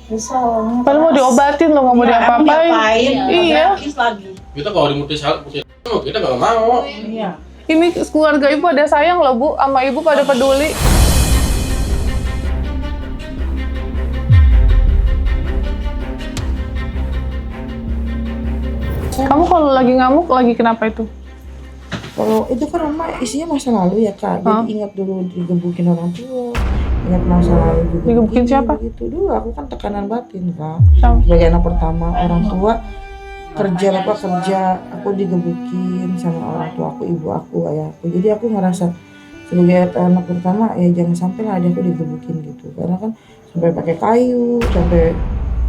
Padahal mau diobatin loh, nggak mau diapa-apain. Iya. Kita kalau dimutis kita nggak mau. Iya. Ini keluarga ibu ada sayang loh bu, sama ibu pada peduli. Kamu kalau lagi ngamuk, lagi kenapa itu? Kalau itu kan mama isinya masa lalu ya kak, jadi ingat dulu digebukin orang tua, ingat masa lalu juga. Digebukin siapa? Gitu dulu aku kan tekanan batin kak. Sama. Sebagai anak pertama, orang tua kerja aku digebukin sama orang tua aku, ibu aku, ayah aku. Jadi aku ngerasa sebagai anak pertama ya jangan sampai lah adikku digebukin gitu, karena kan sampai pakai kayu, sampai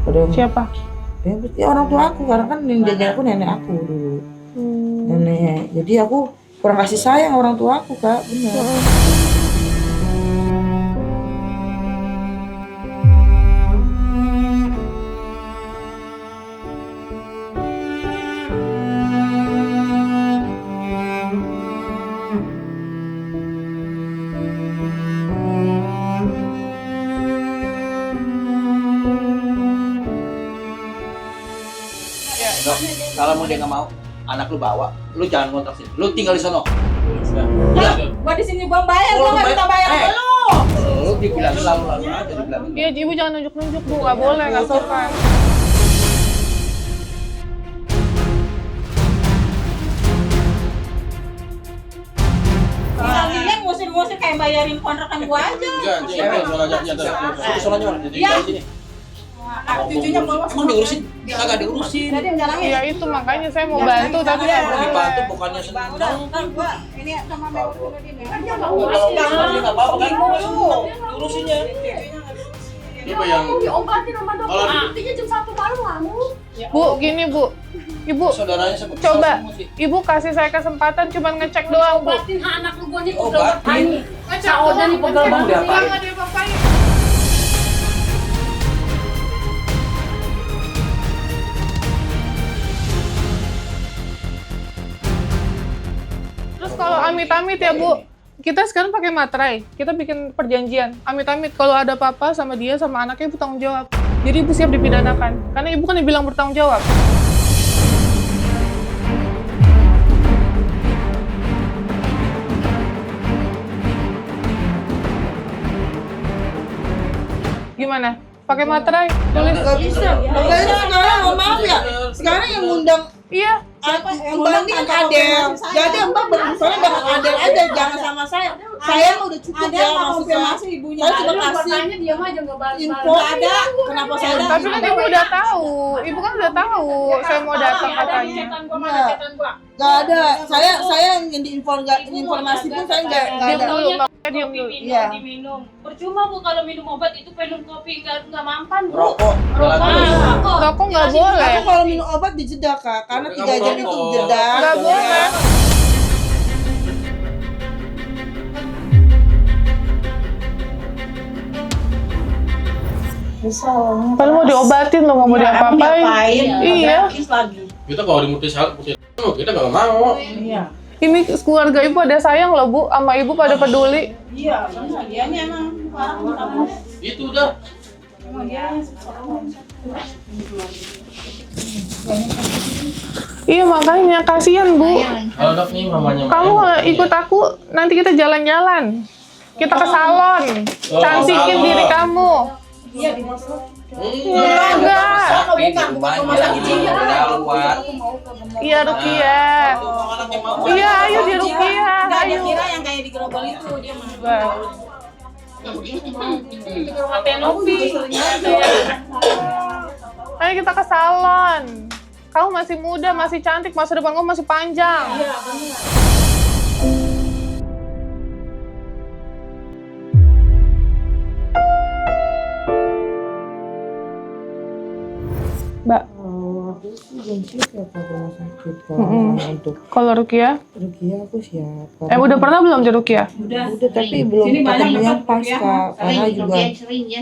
pada Siapa? ya orang tua aku, karena kan yang jaga aku nenek aku dulu. Nenek, jadi aku kurang kasih sayang orang tua aku kak, benar. Kalau mau dia nggak mau, anak lu bawa, lu jangan ngontrak sini, lu tinggal di sono. Gua di sini belum bayar, gua nggak minta bayar sama lu. Lu dibilangin lalu aja dibilangin. Iya, ibu jangan nunjuk-nunjuk bu, nggak boleh, nggak sopan. Kalian musir-musir kayak bayarin kontrakan gua aja. Cucunya bawa Emang diurusin? Kagak diurusin. jadi yang jalangin. Iya itu makanya saya mau bantu tapi nggak Mau dibantu boleh. bukannya senang. Kan gua ini sama Mewah dulu ini. Kan dia Kalau dia nggak apa-apa kan, diurusinnya. Tipe yang Diobatin sama dokter, Kalau- buktinya jam 1 malam ngamuk. Bu, gini bu, ibu Saudaranya seperti coba, semua sih. ibu kasih saya kesempatan cuman ngecek doang bu. Obatin anak lu, gua nih Obatin. udah obatin. Sauda nih pegel Ngecek banget. doang, nggak ada apa-apain. Terus kalau amit-amit ya bu, kita sekarang pakai materai, kita bikin perjanjian. Amit-amit kalau ada apa-apa sama dia sama anaknya ibu tanggung jawab. Jadi ibu siap dipidanakan, karena ibu kan dibilang bertanggung jawab. Gimana? Pakai materai, tulis. Gak bisa, makanya sekarang maaf ya, sekarang yang ngundang Iya, yang banding Adel, jadi mbak berusaha dengan Adel aja, jangan sama saya. Saya mah udah cukup Ada ya, yang maksudnya konfirmasi ibunya. saya cuma kasih Makanya diam aja nggak balas. info. Ada. Kenapa saya tapi kan ibu udah tahu. Ibu kan udah tahu saya mau datang katanya. nggak ada. Saya yang informasi pun saya nggak Diam ada. dulu, makanya diam dulu. Iya. Diminum. Percuma bu kalau minum obat itu minum kopi nggak mampan bu. Rokok. Rokok. Rokok nggak boleh. Aku kalau minum obat dijeda kak, karena 3 jam itu jeda. Nggak boleh. Padahal mau diobatin loh, nggak mau diapa-apain. Iya. kita kalau dimutis kita nggak mau. Iya. Ini keluarga ibu ada sayang loh bu, sama ibu pada peduli. Iya, benar. Dia nih emang parah. Itu udah. Emang dia Iya makanya kasihan bu. Kalau dok nih mamanya. Kamu kalau ikut aku nanti kita jalan-jalan. Kita ke salon, cantikin diri kamu. Iya di masuk. Enggak. Sakit di rumahnya, udah keluar. Iya Rukiah. Iya ayo di Rukiah. Enggak, dia Ayo. kira yang kayak di gerobol itu dia mah. Bah. Ke rumah Tenopi. Ayo kita ke salon. Kamu masih muda, masih cantik, masa depan kamu masih panjang. Iya, benar. Mbak, Aku sih belum siap ya ke rumah sakit kalau untuk kalau Rukiah, Rukiah aku siap. udah pernah belum di Rukiah? Udah tapi belum Sini banyak ketemu yang tempat pas ya. kak, karena juga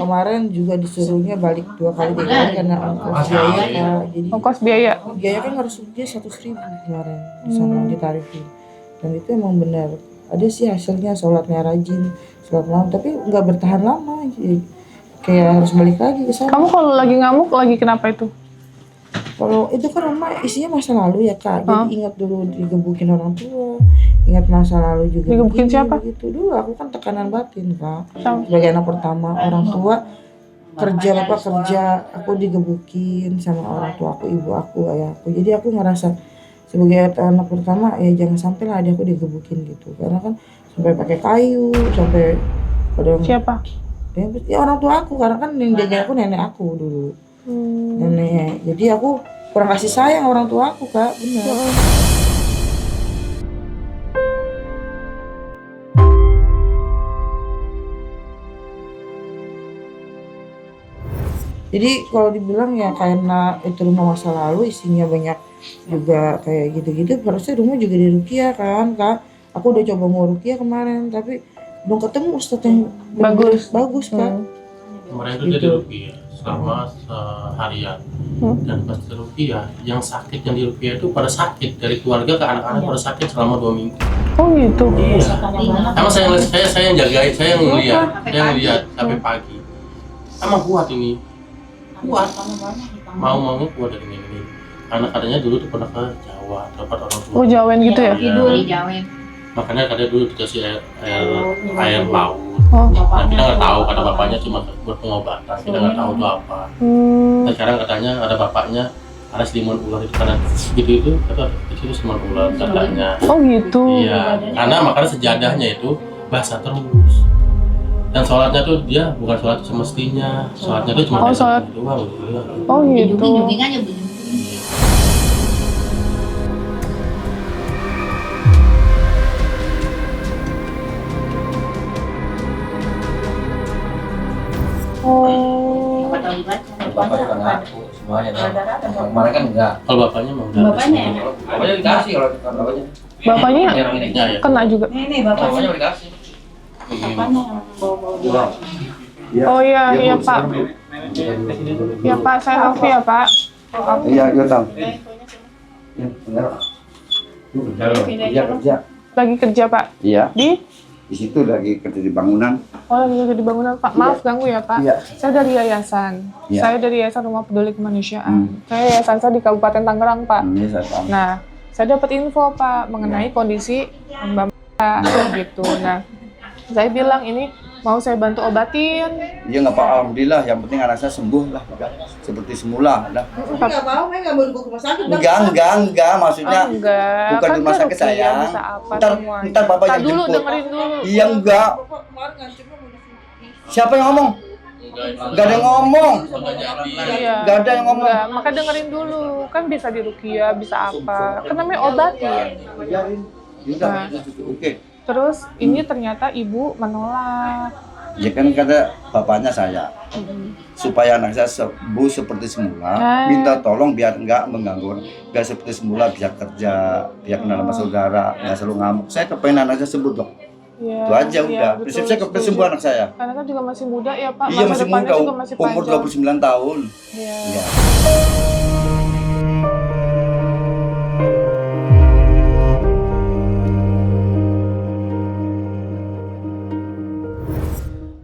kemarin juga disuruhnya balik 2 kali 3 kali karena ongkos biaya kak. Jadi Ongkos biaya. biaya kan harus dia 100.000 kemarin di sana ditarifin, dan itu emang benar ada sih hasilnya, sholatnya rajin, sholat malam, tapi nggak bertahan lama. Jadi kayak harus balik lagi ke sana. Kamu kalau lagi ngamuk lagi kenapa itu? Kalau itu kan rumah isinya masa lalu ya Kak. Jadi ingat dulu digebukin orang tua, ingat masa lalu juga. Digebukin siapa? Begitu dulu aku kan tekanan batin Kak. Sama. Sebagai anak pertama, orang tua kerja bapak kerja, aku digebukin sama orang tua aku, ibu aku, ayah aku. Jadi aku ngerasa sebagai anak pertama ya jangan sampai lah adik aku digebukin gitu. Karena kan sampai pakai kayu, sampai kadang Siapa? ya orang tua aku, karena kan yang jaga aku nenek aku dulu. Nenek. Jadi aku kurang kasih sayang orang tua aku Kak, benar. Jadi kalau dibilang ya karena itu rumah masa lalu isinya banyak juga kayak gitu-gitu, harusnya rumah juga diruqyah kan Kak. Aku udah coba mau ruqyah kemarin tapi belum ketemu ustadz yang bagus Kak. Kemarin itu dia diruqyah selama seharian. Dan pas diruqyah, yang sakit yang diruqyah itu pada sakit, dari keluarga ke anak-anak pada sakit selama 2 minggu. Oh gitu. Emang saya yang jagain, saya yang ngeliat sampai pagi. Emang kuat ini, kuat. Mau kuat dari ini. Karena katanya dulu tuh pernah ke Jawa, dapat orang tua. Oh Jawen gitu ya? Tidur di Jawen. Makanya katanya dulu dikasih air laut. Oh. Nah, kita nggak tahu, kata bapaknya cuma buat pengobatan, kita nggak tahu itu apa. Nah, sekarang katanya ada bapaknya ada siluman ular itu, karena gitu itu kata itu siluman ular katanya. Oh gitu. Iya, karena makanya sejadahnya itu basah terus. Dan sholatnya tuh dia bukan sholat semestinya, sholatnya tuh cuma sholat doang. Oh gitu. Oh. Bapak juga ngaku semuanya. Kemarin kan enggak. Kalau bapaknya mau Bapaknya. Bapaknya dikasih kalau bapaknya. Bapaknya ya. kena juga. Ini Bapaknya dikasih. Oh iya Pak. Ya Pak, saya Novi ya Pak. Iya, tahu. Ya, benar. Iya, kerja. Lagi kerja Pak. Iya, Di situ lagi kerja di bangunan. Oh lagi kerja di bangunan Pak. Maaf ganggu ya Pak. Iya. Saya dari yayasan. Iya. Saya dari Yayasan Rumah Peduli Kemanusiaan. Yayasan saya di Kabupaten Tangerang Pak. Iya, saya tahu. Nah, saya dapat info Pak mengenai kondisi Mbak gitu. Nah, saya bilang ini mau saya bantu obatin. Iya, nggak apa-apa. Alhamdulillah. Yang penting anak saya sembuh lah, seperti semula. Dah. Enggak mau, enggak mau dibawa ke rumah sakit. Enggak. Maksudnya Enggak. bukan di rumah sakit ruqyah sayang. Bisa apa Ntar semuanya. bapak yang Dulu jemput. dengerin dulu. Iya, enggak. Bapak kemarin ngancemnya mau disuntik. Siapa yang ngomong? Enggak ada yang ngomong. Iya. Enggak ada yang ngomong. Enggak, maka dengerin dulu. Kan bisa diruqyah, bisa apa. Kan namanya obatin. Biarin. Yaudah, oke. Terus ini ternyata ibu menolak. Ya kan kata bapaknya saya, supaya anak saya sembuh seperti semula, minta tolong biar enggak mengganggu, biar seperti semula, bisa kerja, biar kenal sama saudara, nggak selalu ngamuk. Saya kepengen anak saya sembuh dok, Ya, itu aja iya, udah. betul, Prinsip saya kepengen sembuh anak saya. Karena kan juga masih muda ya Pak. Iya Masa masih depannya muda, juga masih umur panjang. 29 tahun. Iya. Iya.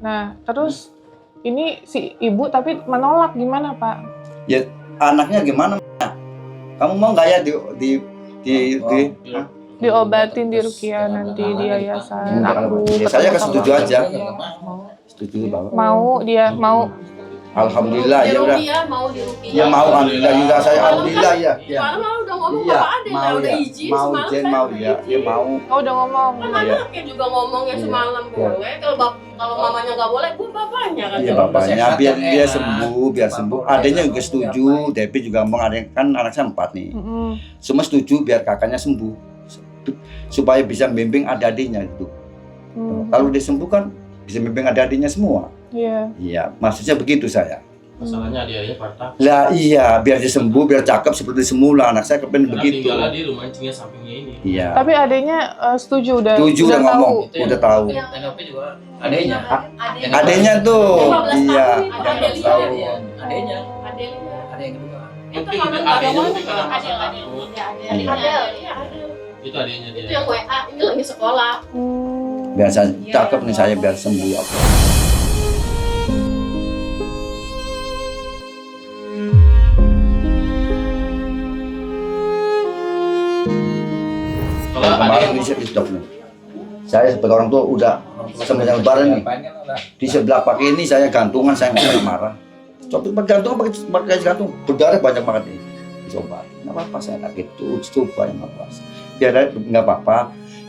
Nah, terus ini si ibu tapi menolak gimana Pak? Ya anaknya gimana? Kamu mau nggak ya di Diobatin di ruqyah nanti di yayasan aku. Ya, saya ketemu setuju sama- aja. Setuju banget. Mau Alhamdulillah ya udah. Mau diruqyah. Ya mau alhamdulillah juga saya alhamdulillah ya. Ya. Semalam malah udah ngomong Iya, Bapak ada mau udah ya. izin Mau semalam Jen saya mau udah ya. Dia izin. mau. Oh udah ngomong. Kan Iya. anaknya juga ngomongnya Iya. semalam Iya. boleh. Kalau mamanya nggak boleh, bu bapaknya kan. Iya bapaknya biar dia sembuh, biar sembuh. Adanya juga setuju, Depi juga ngomong ada kan anak saya 4 nih. Semua setuju biar kakaknya sembuh, supaya bisa membimbing adik-adiknya itu. Kalau dia sembuh kan bisa membimbing adik-adiknya semua. Iya. Iya, maksudnya begitu saya. Masalahnya dia patah. Lah iya, biar dia sembuh, biar cakep seperti semula. Anak saya kepengen begitu. Tinggal di rumah cingnya sampingnya ini. Iya. Tapi adanya setuju udah. Setuju udah ngomong, udah tahu. NOP juga adanya. Adiknya tuh, 15 iya. tahun, Yang ada nggak tahu. Adanya. Adelia. Ada yang kedua. Itu mana nggak ada mana? Adiknya Ada. itu adiknya dia. Itu yang WA, ini lagi sekolah. Biar saya cakep nih saya biar sembuh ya Allah. kemarin ini saya di stop nih. Saya sebagai orang tua udah semenjak lebaran nih. Di sebelah kaki ini saya gantungan, saya nggak pernah marah. Coba gantung pakai gantung berdarah banyak banget ini. Coba, nggak apa-apa saya tak gitu, coba yang apa. Biar nggak apa-apa.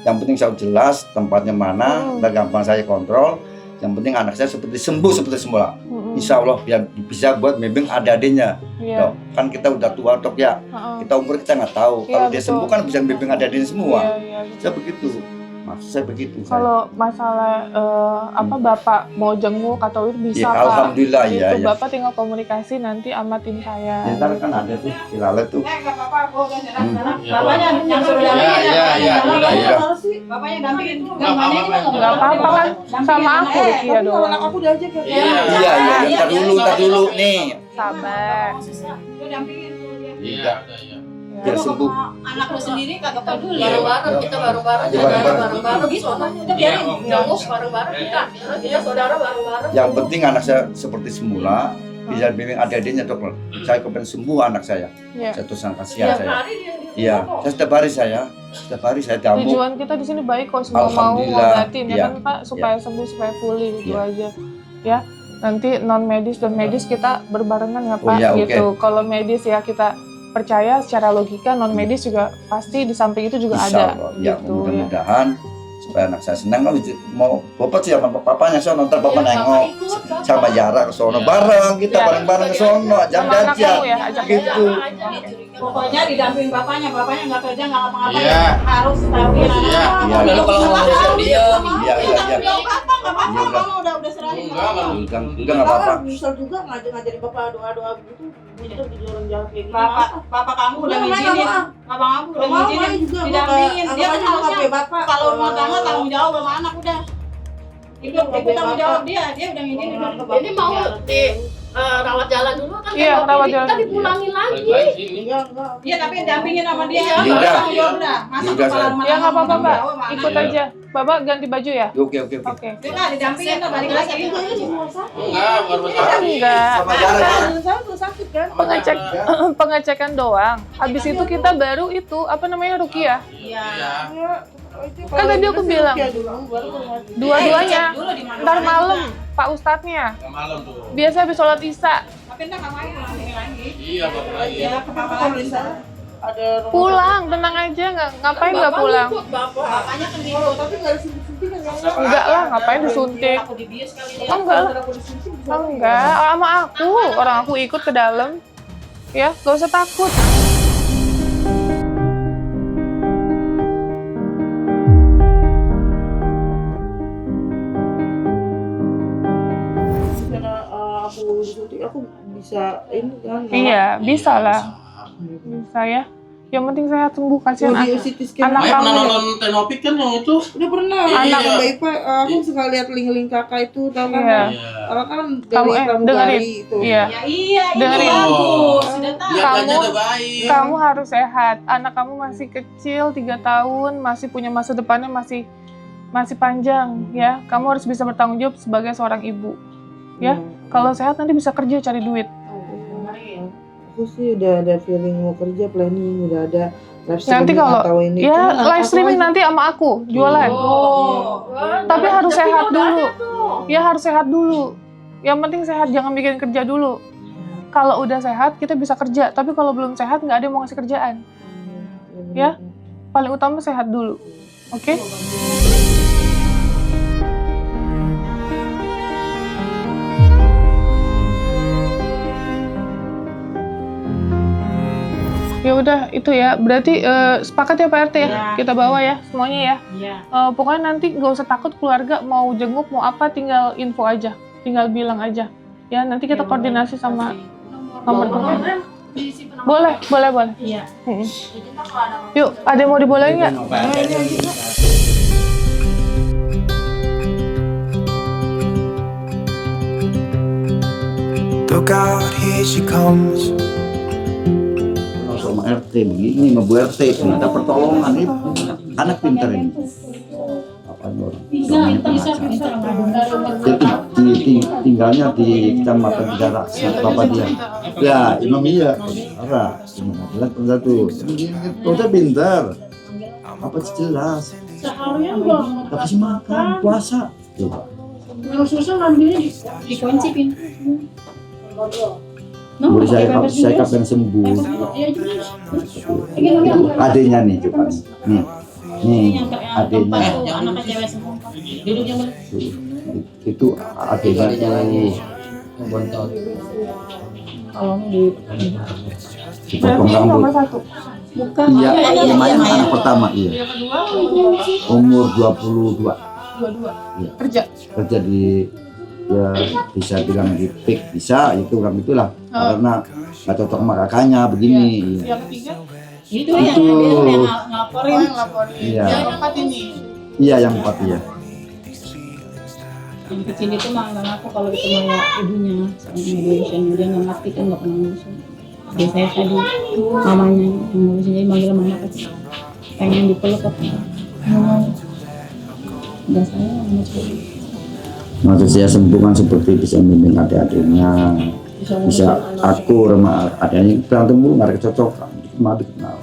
Yang penting saya jelas tempatnya mana, dan gampang saya kontrol. Yang penting anak saya seperti semula. Insya Allah biar bisa buat memang adik-adiknya. Iya. Kan kita udah tua tok ya. Kita umur kita nggak tahu. Iya, Kalau dia betul. sembuh kan bisa memang adik-adiknya semua. Iya, betul. Saya begitu. Maksud saya begitu. Kalau masalah apa Bapak mau jenguk atau itu bisa Ya, Pak. alhamdulillah Itu ya. Bapak tinggal komunikasi nanti sama tim saya. Ya, ntar kan ada tuh si Lalet tuh. Enggak apa-apa, aku udah nyerah sekarang. Iya, Bapaknya yang suruh Iya, dampingin. iya, udah, ya. Bapaknya dampingin. Nggak apa-apa. Nggak apa-apa kan sama aku Rukia Tapi kalau doang. anak aku udah aja kayak Iya, ntar dulu nih. Sabar. Lu dampingin tuh dia. Iya, udah ya. Biar sembuh. Anak lu sendiri kagak peduli. Bareng-bareng kita bareng-bareng Iya, bareng-bareng. bareng-bareng Gitu, soalnya udah biarin. jenguk bareng-bareng kita saudara bareng-bareng. Yang penting anak saya seperti semula. Bisa bimbing adik-adiknya dokter. Saya kepengen sembuh anak saya. Iya. Saya terus kasihan Tiap saya. hari dia di Iya, rumah kok. saya setiap hari saya jamu. Tujuan kita di sini baik kok, semua mau Alhamdulillah, ngobatin ya iya. kan Pak, supaya sembuh, supaya pulih gitu Iya. aja. Ya, nanti non medis dan medis kita berbarengan ya Pak, iya, oke. gitu. Kalau medis ya kita percaya secara logika, non medis juga pasti di samping itu juga Insya ada. Allah. Ya, Gitu ya. mudah-mudahan supaya anak saya senang. Kan mau bapak sih sama papanya sono, ntar bapak Iya, nengok ikut, Bapak. sama Yara ke sono Iya. bareng kita Iya. bareng-bareng ke sono jam Sama anak jajan kamu ya, ajak gitu. Pokoknya didampingin bapaknya nggak kerja nggak ngapa-ngapain. Iya. Harus dampingin anak. Iya. Iya. Udah kalau ngomong diam. Iya, iya, iya. Nggak apa-apa, Iya, udah. kamu udah serahin. Enggak, Udah nggak apa-apa. misal juga ngajarin bapak doa-doa begitu, begitu di jalan-jalan kayak gini. Bapak kamu udah Udah, ngizinin. Mama. Bapak kamu udah Mama ngizinin. juga Didampingin. Dia kan harusnya harusnya bapak. kalau rumah tangga tanggung jawab sama anak udah. Ikut tanggung jawab dia udah ngizinin. Ini mau di rawat jalan dulu kan? Iya, kalau rawat ini jalan. Kita dipulangin lagi. Balik lagi sini. Iya tapi dampingin sama dia. Iya, Dia udah. tanggung jawab udah. Masa Ya udah, kepala rumah Ya tangga nggak apa-apa tanggung Pak, jawab sama anak. ikut Iya. aja. Bapak ganti baju ya? Oke. Oke. Udah didampingin tuh balik lagi. Enggak, bukan masalah. Enggak. Sama Yara. Saya sakit kan. Pengecek pengecekan doang. Habis itu kita baru itu apa namanya Rukia. Iya. Kan tadi aku bilang dua-duanya. Dulu di mana? Ntar malam Pak Ustadznya. Enggak malam tuh. Biasa habis sholat Isya. Tapi entar kamu lagi. Iya, balik lagi. Ya ke papa lagi. Ada Pulang, tenang aja, ngapain nggak pulang? Ikut Bapak. Bapaknya kan gitu. tapi nggak disuntik kan? Enggak lah, ngapain disuntik? Aku dibius kali dia. Oh, enggak lah. Oh, enggak, sama aku, orang aku ikut ke dalam. Ya, gak usah takut. Karena aku disuntik, aku bisa ini kan. Iya, bisa lah. Bisa ya. Yang penting sehat sembuh, kasihan Kalau di anak. CT scan Anak Maya pernah kamu. nonton Tenopik kan yang itu? udah pernah. Iya. Anak baik Pak, aku suka lihat link-link kakak itu, tahu kan? Iya. Kakak kan Kamu dari dengerin. pramugari itu. Iya. Ya iya, ini Dengerin. bagus. Sudah tahu. Lihat aja Kamu- udah baik. Kamu harus sehat. Anak kamu masih kecil, 3 tahun, masih punya masa depannya masih panjang ya. Kamu harus bisa bertanggung jawab sebagai seorang ibu. Ya, kalau sehat nanti bisa kerja cari duit. Aku sih udah ada feeling mau kerja, planning, udah ada live Nanti streaming kalau atau ini. ya Cuman live aku streaming aja- nanti sama aku jualan. Tapi harus sehat dulu. Ya harus sehat dulu. Yang penting sehat, jangan bikin kerja dulu. Kalau udah sehat kita bisa kerja. Tapi kalau belum sehat nggak ada yang mau ngasih kerjaan. Ya. Paling utama sehat dulu. Oke? Ya udah itu ya. Berarti sepakat ya Pak RT ya. Ya. Kita bawa ya semuanya ya. Iya. Pokoknya nanti nggak usah takut, keluarga mau jenguk mau apa tinggal info aja, tinggal bilang aja. Ya nanti kita koordinasi sama nomor telepon. Boleh. Iya. Yuk, ada yang mau dibolehin nggak? Look out, here she comes. Sama RT begini, sama Bu RT minta pertolongan ini anak pintar ini. Apa orang? Tinggalnya di Kecamatan Jarak, bapak dia. Ya, Imam iya. Arah, bilang satu. Udah pintar. apa jelas. Seharian gua Gak kasih makan, puasa. Coba. minum susu ngambilnya dikunci pintu. Boleh saya kapan sembuh. Iya juga. Itu adanya nih coba. Nih adanya. Anak cewek semua. Duduknya mana? Itu adanya tuh. Bontot. Dipotong rambut. Bukan. Iya, lumayan anak pertama iya. Yang kedua Umur 22. 22. Iya. Kerja. Di ya bisa bilang di pik bisa itu kan itulah karena nggak cocok sama kakaknya begini. Iya. Yang ketiga Itu ya, dia yang ngelaporin. yang laporin. Iya. Yang keempat ini. Iya yang 4 ya. Yang kecil itu mah nggak ngaku kalau itu mah ibunya sama mediation, dia nggak ngerti kan nggak pernah ngurusin. Biasanya tadi mamanya yang ngurusin, jadi manggil mama kecil pengen dipeluk apa udah saya sama cewek Maksud saya sembuh kan seperti bisa membimbing adik-adiknya, bisa aku sama adiknya berantem mulu nggak ada kecocokan, cuma dikenal.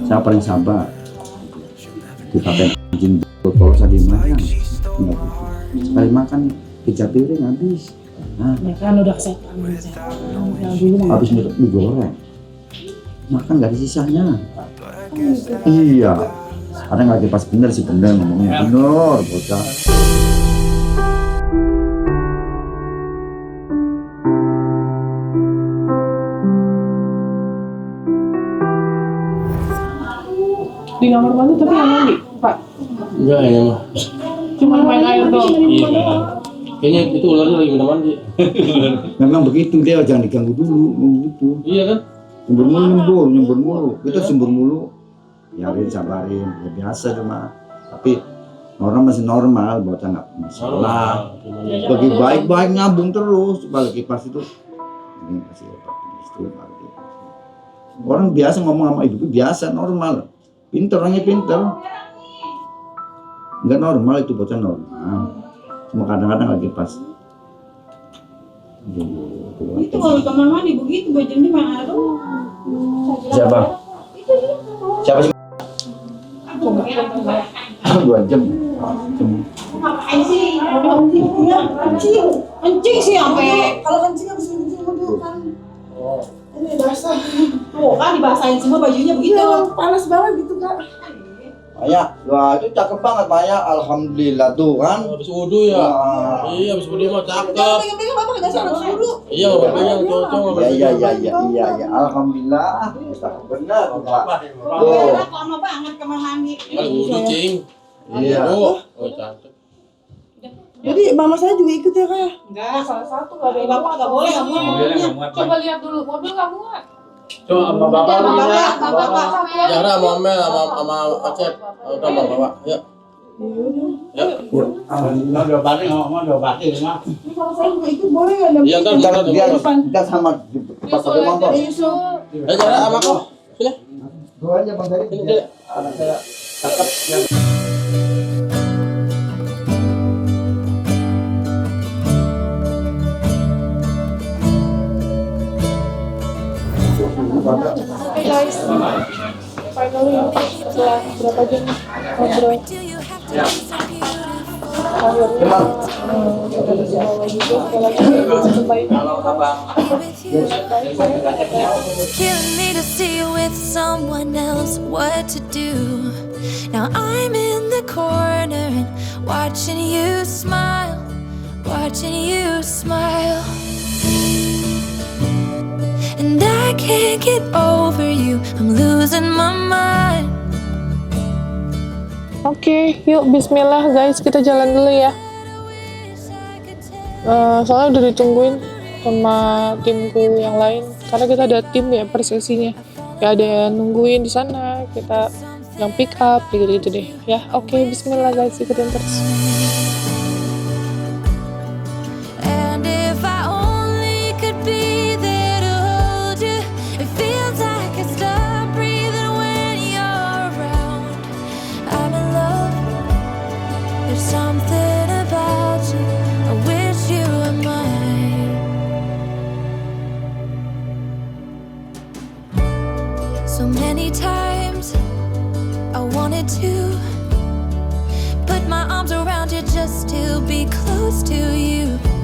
Saya paling sabar. Dipakai izin botol saya dimakan, enggak gitu. Sekali makan 3 piring habis. Nah, ya kan udah kesetan yang dulu mah habis mie goreng. Makan nggak ada sisanya. Iya. Ada nggak pas bener sih bener ngomongnya bener bocah. Di kamar mandi tapi nggak mandi, Pak. Enggak ya mah. Cuma main air doang. Iya. Kayaknya itu ularnya lagi minum mandi. Memang begitu dia jangan diganggu dulu begitu. Iya kan? Nyembur mulu. Kita sembur mulu. Biarin sabarin, ya biasa cuma. Tapi orang masih normal, bocah nggak masalah. Bagi baik-baik ngabung terus, balik kipas itu. Ini kasih obat itu balik. Orang biasa ngomong sama ibu biasa normal. Pinter orangnya pinter. Nggak normal itu bocah normal. Cuma kadang-kadang lagi pas. itu kalau di kamar mandi begitu bajunya main air doang. Siapa? Siapa sih? 2 jam. Ngapain sih? Kencing sih sampai kalau kencing habis kencing dulu kan. Ini basah. Tuh kan dibasahin semua bajunya begitu. Panas banget gitu Kak. Maya, wah itu cakep banget Maya, alhamdulillah tuh kan. Habis wudu ya. Iya, habis wudu mah cakep. Pegang-pegang Bapak enggak salah dulu. Iya, nggak pegang cocok. Iya, alhamdulillah. Benar, Pak. Berak lama banget kamar mandi. Kalau wudu cing. Iya. Oh, cakep. Jadi mama saya juga ikut ya Kak? Enggak, Salah satu nggak ada yang Bapak enggak boleh kamu mobilnya. Coba lihat dulu, mobil nggak muat. Coba sama bapak lu ya. Bapak. Jara sama Mel sama Acep. Sama bapak. Ya. Ya. Alhamdulillah udah balik ngomong udah balik mah. Kalau saya juga ikut boleh nggak? Iya, ntar Dia sama pas pakai motor. Jara sama aku. Sini. Dua aja Bang Ferry. Sini. Anak saya cakep. Oke guys, finally setelah berapa jam ngobrol akhirnya kita berjumpa lagi juga sekali lagi baik Killing me to see you with someone else, what to do. Now I'm in the corner and watching you smile, watching you smile. And I can't get over you, I'm losing my mind. Oke, yuk bismillah guys, kita jalan dulu ya. Soalnya udah ditungguin sama timku yang lain, karena kita ada tim ya per sesinya. Ya ada yang nungguin di sana, kita yang pick up gitu-gitu deh. Ya, oke, bismillah guys, ikutin terus. And if I only could be there to hold you, it feels like I stop breathing when you're around. I'm in love, there's something about you, I wish you were mine. So many times I wanted to put my arms around you just to be close to you.